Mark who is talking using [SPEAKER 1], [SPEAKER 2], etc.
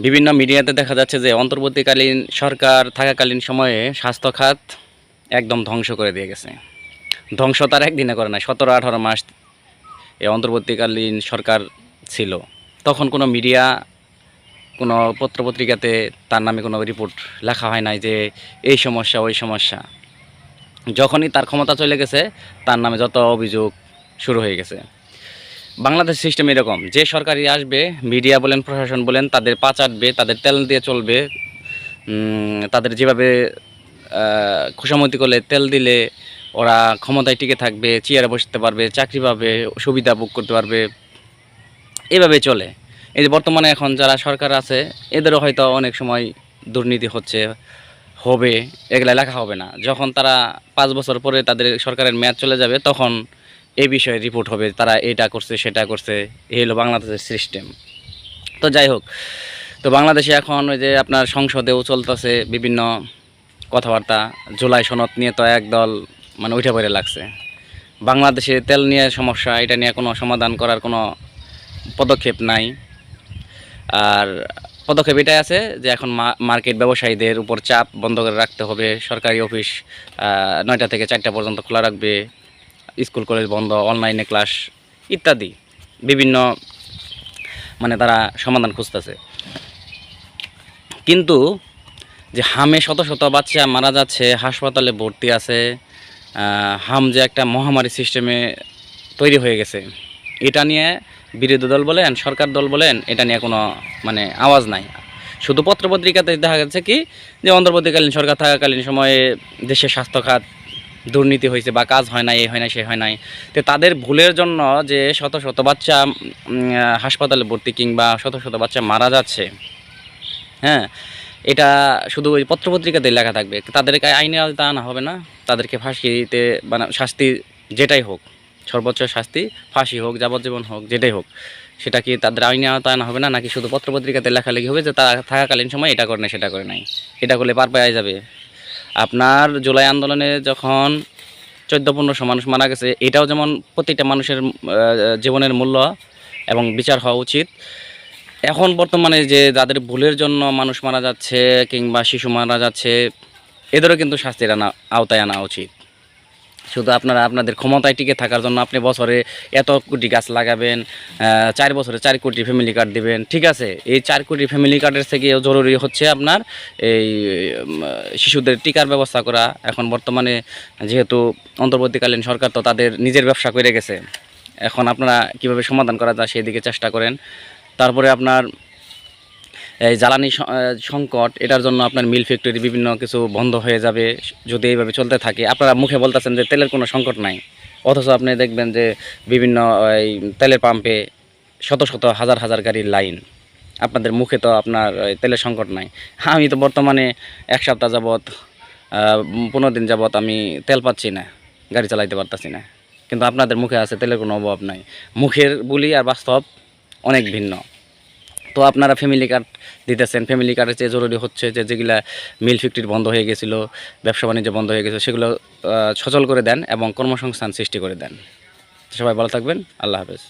[SPEAKER 1] বিভিন্ন মিডিয়াতে দেখা যাচ্ছে যে অন্তর্বর্তীকালীন সরকার থাকাকালীন সময়ে স্বাস্থ্য খাত একদম ধ্বংস করে দিয়ে গেছে। ধ্বংস তার একদিনে করে না, 17-18 মাস এই অন্তর্বর্তীকালীন সরকার ছিল। তখন কোনো মিডিয়া, কোনো পত্রপত্রিকাতে তার নামে কোনো রিপোর্ট লেখা হয় নাই যে এই সমস্যা ওই সমস্যা। যখনই তার ক্ষমতা চলে গেছে তার নামে যত অভিযোগ শুরু হয়ে গেছে। বাংলাদেশ সিস্টেম এরকম, যে সরকারি আসবে, মিডিয়া বলেন প্রশাসন বলেন, তাদের পা চাটবে, তাদের তেল দিয়ে চলবে। তাদের যেভাবে খুশামতি করলে, তেল দিলে ওরা ক্ষমতায় টিকে থাকবে, চেয়ারে বসতে পারবে, চাকরি পাবে, সুবিধা ভোগ করতে পারবে, এভাবে চলে। এই যে বর্তমানে এখন যারা সরকার আছে এদেরও হয়তো অনেক সময় দুর্নীতি হচ্ছে, হবে, এগুলা লেখা হবে না। যখন তারা 5 বছর পরে তাদের সরকারের মেয়াদ চলে যাবে তখন এই বিষয়ে রিপোর্ট হবে, তারা এটা করছে সেটা করছে। এই হলো বাংলাদেশের সিস্টেম। তো যাই হোক, তো বাংলাদেশে এখন ওই যে আপনার সংসদেও চলতেছে বিভিন্ন কথাবার্তা। জুলাই সনদ নিয়ে তো একদল মানে উঠে পড়ে লাগছে। বাংলাদেশে তেল নিয়ে সমস্যা, এটা নিয়ে কোনো সমাধান করার কোনো পদক্ষেপ নাই। আর পদক্ষেপ এটাই আছে যে এখন মার্কেট ব্যবসায়ীদের উপর চাপ বন্ধ করে রাখতে হবে। সরকারি অফিস 9টা থেকে 4টা পর্যন্ত খোলা রাখবে, স্কুল কলেজ বন্ধ, অনলাইনে ক্লাস ইত্যাদি বিভিন্ন মানে তারা সমাধান খুঁজতেছে। কিন্তু যে হামে শত শত বাচ্চা মারা যাচ্ছে, হাসপাতালে ভর্তি আছে, হাম যে একটা মহামারী সিস্টেমে তৈরি হয়ে গেছে, এটা নিয়ে বিরোধী দল বলেন, সরকার দল বলেন, এটা নিয়ে কোনো মানে আওয়াজ নাই। শুধু পত্রপত্রিকাতে দেখা যাচ্ছে কি যে অন্তর্বর্তীকালীন সরকার থাকাকালীন সময়ে দেশের স্বাস্থ্য খাত দুর্নীতি হয়েছে বা কাজ হয় নাই, এই হয় নাই, সে হয় নাই। তো তাদের ভুলের জন্য যে শত শত বাচ্চা হাসপাতালে ভর্তি কিংবা শত শত বাচ্চা মারা যাচ্ছে, হ্যাঁ, এটা শুধু ওই পত্রপত্রিকাতে লেখা থাকবে। তাদেরকে আইনে আওতায় আনা হবে না, তাদেরকে ফাঁসিতে শাস্তি যেটাই হোক, সর্বোচ্চ শাস্তি ফাঁসি হোক, যাবজ্জীবন হোক, যেটাই হোক, সেটা কি তাদের আইনে আওতায় আনা হবে না? নাকি শুধু পত্রপত্রিকাতে লেখালেখি হবে যে তারা থাকাকালীন সময় এটা করে নাই সেটা করে নাই? এটা করলে পার পাওয়া যাবে। আপনার জুলাই আন্দোলনে যখন 14-1500 মানুষ মারা গেছে, এটাও যেমন প্রতিটা মানুষের জীবনের মূল্য এবং বিচার হওয়া উচিত। এখন বর্তমানে যে যাদের ভুলের জন্য মানুষ মারা যাচ্ছে কিংবা শিশু মারা যাচ্ছে, এদেরও কিন্তু শাস্তির আওতায় আনা উচিত। শুধু আপনারা আপনাদের ক্ষমতায় টিকে থাকার জন্য আপনি বছরে এত কোটি গাছ লাগাবেন, 4 বছরে 4 কোটি ফ্যামিলি কার্ড দিবেন, ঠিক আছে। এই 4 কোটি ফ্যামিলি কার্ডের থেকেও জরুরি হচ্ছে আপনার এই শিশুদের টিকার ব্যবস্থা করা। এখন বর্তমানে যেহেতু অন্তর্বর্তীকালীন সরকার তো তাদের নিজের ব্যবসা করে গেছে, এখন আপনারা কিভাবে সমাধান করা যায় সেই দিকে চেষ্টা করেন। তারপরে আপনার এই জ্বালানি সংকট, এটার জন্য আপনার মিল ফ্যাক্টরি বিভিন্ন কিছু বন্ধ হয়ে যাবে যদি এইভাবে চলতে থাকে। আপনারা মুখে বলতেছেন যে তেলের কোনো সংকট নাই, অথচ আপনি দেখবেন যে বিভিন্ন এই তেলের পাম্পে শত শত হাজার হাজার গাড়ির লাইন। আপনাদের মুখে তো আপনার তেলের সংকট নাই। আমি তো বর্তমানে 1 সপ্তাহ যাবৎ 15 দিন যাবৎ আমি তেল পাচ্ছি না, গাড়ি চালাইতে পারতাছি না। কিন্তু আপনাদের মুখে আছে তেলের কোনো অভাব নাই। মুখের বুলি আর বাস্তব অনেক ভিন্ন। তো আপনারা ফ্যামিলি কার্ড দিতেছেন, ফ্যামিলি কার্ডের চেয়ে জরুরি হচ্ছে যে যেগুলা মিল ফ্যাক্টরি বন্ধ হয়ে গেছিলো, ব্যবসা বাণিজ্য বন্ধ হয়ে গেছিলো, সেগুলো সচল করে দেন এবং কর্মসংস্থান সৃষ্টি করে দেন। সবাই ভালো থাকবেন। আল্লাহ হাফেজ।